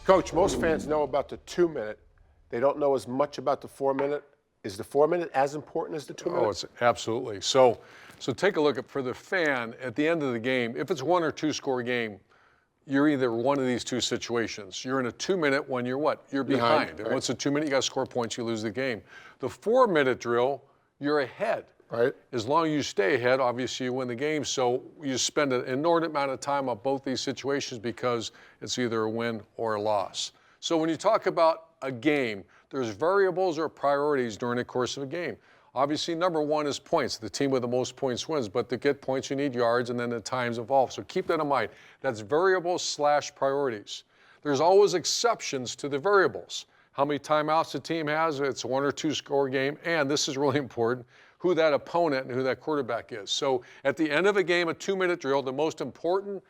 Coach, most fans know about the 2-minute. They don't know as much about the 4-minute. Is the 4-minute as important as the 2-minute? Oh, it's absolutely. So take a look at, for the fan, at the end of the game, if it's 1 or 2 score game, you're either one of these two situations. You're in a 2-minute when you're what? You're behind. And once a 2-minute, you got to score points, you lose the game. The 4-minute drill, you're ahead. Right. As long as you stay ahead, obviously you win the game. So you spend an inordinate amount of time on both these situations because it's either a win or a loss. So when you talk about a game, there's variables or priorities during the course of a game. Obviously, number one is points. The team with the most points wins. But to get points, you need yards, and then the times involved. So keep that in mind. That's variables/priorities. There's always exceptions to the variables. How many timeouts the team has, it's a 1 or 2 score game, and this is really important, who that opponent and who that quarterback is. So at the end of a game, a 2-minute drill, the most important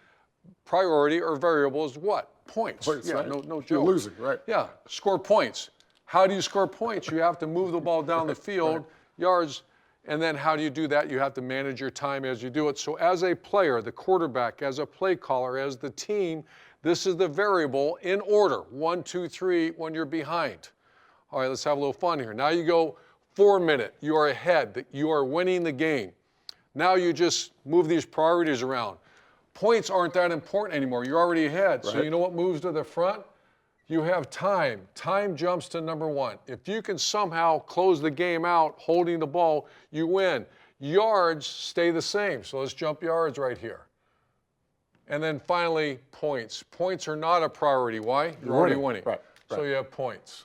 priority or variable is what? Points. Yeah, right? No joke. You're losing, right? Yeah, score points. How do you score points? You have to move the ball down the field, yards, and then how do you do that? You have to manage your time as you do it. So as a player, the quarterback, as a play caller, as the team, this is the variable in order, 1, 2, 3, when you're behind. All right, let's have a little fun here. Now you go 4-minute, you are ahead, you are winning the game. Now you just move these priorities around. Points aren't that important anymore. You're already ahead. Right. So you know what moves to the front? You have time. Time jumps to number one. If you can somehow close the game out holding the ball, you win. Yards stay the same. So let's jump yards right here. And then finally, points. Points are not a priority. Why? You're already winning. Right. So you have points.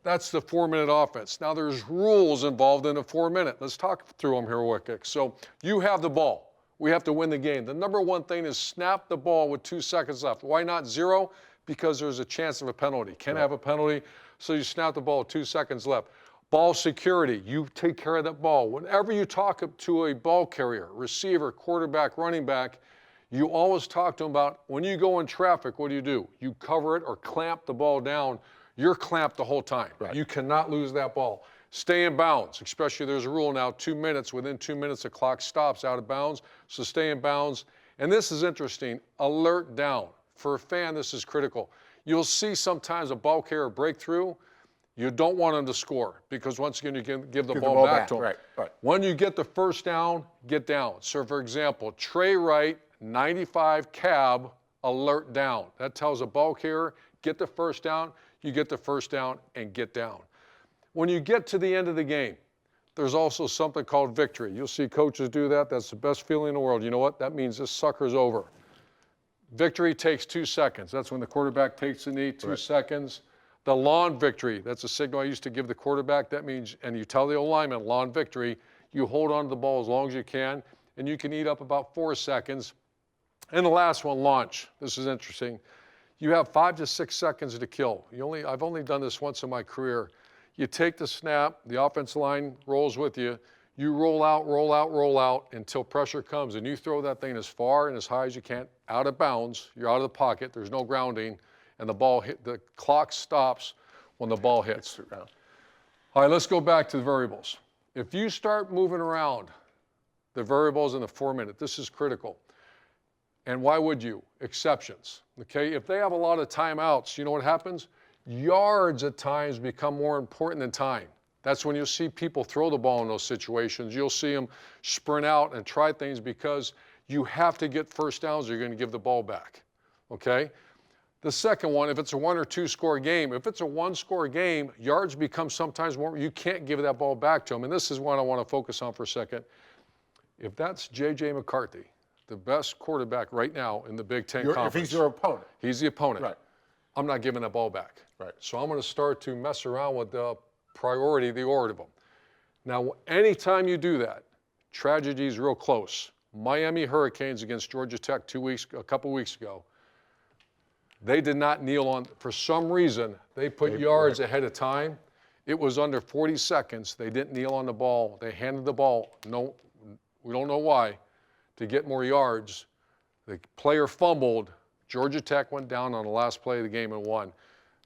That's the 4-minute offense. Now there's rules involved in a 4-minute. Let's talk through them here real quick. So you have the ball. We have to win the game. The number one thing is snap the ball with 2 seconds left. Why not 0? Because there's a chance of a penalty. Can have a penalty, so you snap the ball with 2 seconds left. Ball security, you take care of that ball. Whenever you talk to a ball carrier, receiver, quarterback, running back, you always talk to them about when you go in traffic, what do? You cover it or clamp the ball down. You're clamped the whole time. Right. You cannot lose that ball. Stay in bounds, especially there's a rule now, 2 minutes. Within 2 minutes, the clock stops out of bounds, so stay in bounds. And this is interesting, alert down. For a fan, this is critical. You'll see sometimes a ball carrier breakthrough. You don't want them to score because once again, you can give the ball back to them. Right. When you get the first down, get down. So for example, Trey Wright, 95 cab, alert down. That tells a ball carrier, get the first down, you get the first down and get down. When you get to the end of the game, there's also something called victory. You'll see coaches do that. That's the best feeling in the world. You know what? That means this sucker's over. Victory takes 2 seconds. That's when the quarterback takes the knee, 2 seconds. The lawn victory, that's a signal I used to give the quarterback. That means, and you tell the lineman, lawn victory, you hold on to the ball as long as you can, and you can eat up about 4 seconds. And the last one, launch. This is interesting. You have 5 to 6 seconds to kill. I've only done this once in my career. You take the snap, the offensive line rolls with you, you roll out until pressure comes, and you throw that thing as far and as high as you can, out of bounds, you're out of the pocket, there's no grounding, and the clock stops when the ball hits. All right, let's go back to the variables. If you start moving around the variables in the 4-minute, this is critical. And why would you? Exceptions, okay? If they have a lot of timeouts, you know what happens? Yards at times become more important than time. That's when you'll see people throw the ball in those situations. You'll see them sprint out and try things because you have to get first downs or you're going to give the ball back, okay? The second one, if it's a 1 or 2 score game, if it's a 1 score game, yards become sometimes more, you can't give that ball back to them. And this is what I want to focus on for a second. If that's J.J. McCarthy, the best quarterback right now in the Big Ten Conference. If he's your opponent. He's the opponent. Right. I'm not giving that ball back. Right. So I'm going to start to mess around with the priority, the order of them. Now, anytime you do that, tragedy is real close. Miami Hurricanes against Georgia Tech a couple weeks ago, they did not kneel on, for some reason, they put yards ahead of time. It was under 40 seconds. They didn't kneel on the ball. They handed the ball, no, we don't know why, to get more yards. The player fumbled. Georgia Tech went down on the last play of the game and won.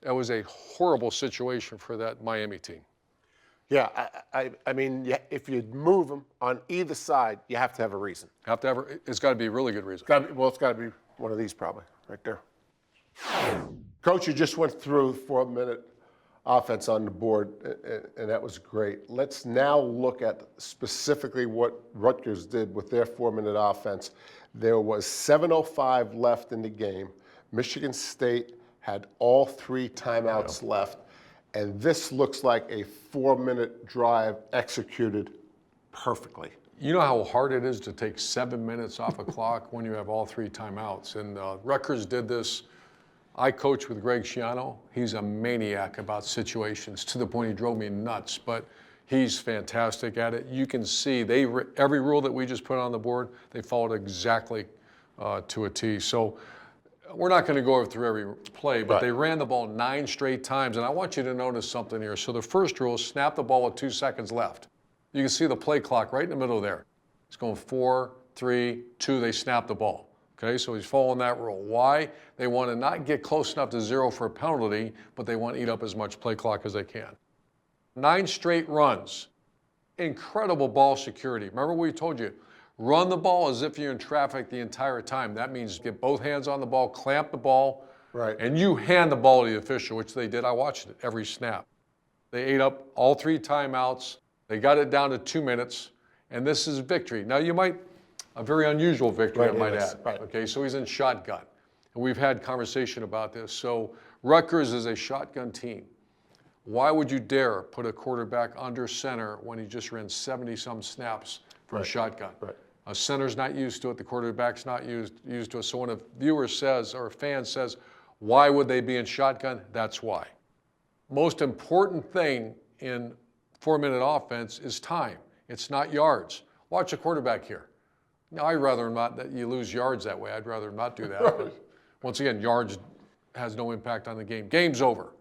That was a horrible situation for that Miami team. Yeah, I mean, if you move them on either side, you have to have a reason. It's got to be a really good reason. It's got to be one of these probably, right there. Coach, you just went through 4-minute offense on the board, and that was great. Let's now look at specifically what Rutgers did with their 4-minute offense. There was 7:05 left in the game. Michigan State had all 3 timeouts left, and this looks like a 4-minute drive executed perfectly. You know how hard it is to take 7 minutes off a clock when you have all 3 timeouts. And Rutgers did this. I coach with Greg Schiano. He's a maniac about situations to the point he drove me nuts, but he's fantastic at it. You can see every rule that we just put on the board, they followed exactly to a T. So we're not going to go through every play, but they ran the ball 9 straight times. And I want you to notice something here. So the first rule is snap the ball with 2 seconds left. You can see the play clock right in the middle there. It's going 4, 3, 2, they snap the ball. Okay, so he's following that rule. Why? They want to not get close enough to 0 for a penalty, but they want to eat up as much play clock as they can. 9 straight runs. Incredible ball security. Remember we told you, run the ball as if you're in traffic the entire time. That means get both hands on the ball, clamp the ball, and you hand the ball to the official, which they did. I watched it every snap. They ate up all 3 timeouts. They got it down to 2 minutes, and this is victory. Now a very unusual victory, I might add. Okay, so he's in shotgun. And we've had conversation about this. So Rutgers is a shotgun team. Why would you dare put a quarterback under center when he just ran 70-some snaps from shotgun? A center's not used to it. The quarterback's not used to it. So when a viewer says, or a fan says, why would they be in shotgun? That's why. Most important thing in 4-minute offense is time. It's not yards. Watch a quarterback here. Now, I'd rather not that you lose yards that way. I'd rather not do that. But once again, yards has no impact on the game. Game's over.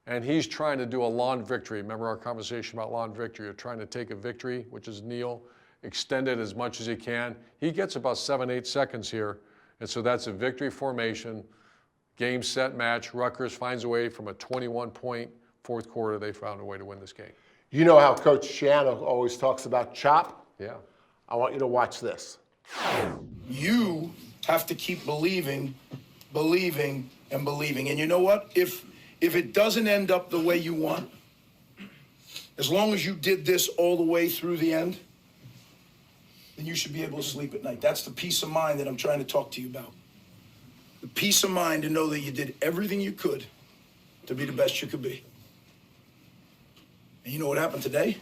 And he's trying to do a lawn victory. Remember our conversation about lawn victory? You're trying to take a victory, which is kneel, extend it as much as he can. He gets about 7, 8 seconds here. And so that's a victory formation. Game, set, match. Rutgers finds a way from a 21-point fourth quarter. They found a way to win this game. You know how Coach Schiano always talks about chop? Yeah. I want you to watch this. You have to keep believing, believing, and believing. And you know what? If it doesn't end up the way you want, as long as you did this all the way through the end, then you should be able to sleep at night. That's the peace of mind that I'm trying to talk to you about. The peace of mind to know that you did everything you could to be the best you could be. And you know what happened today?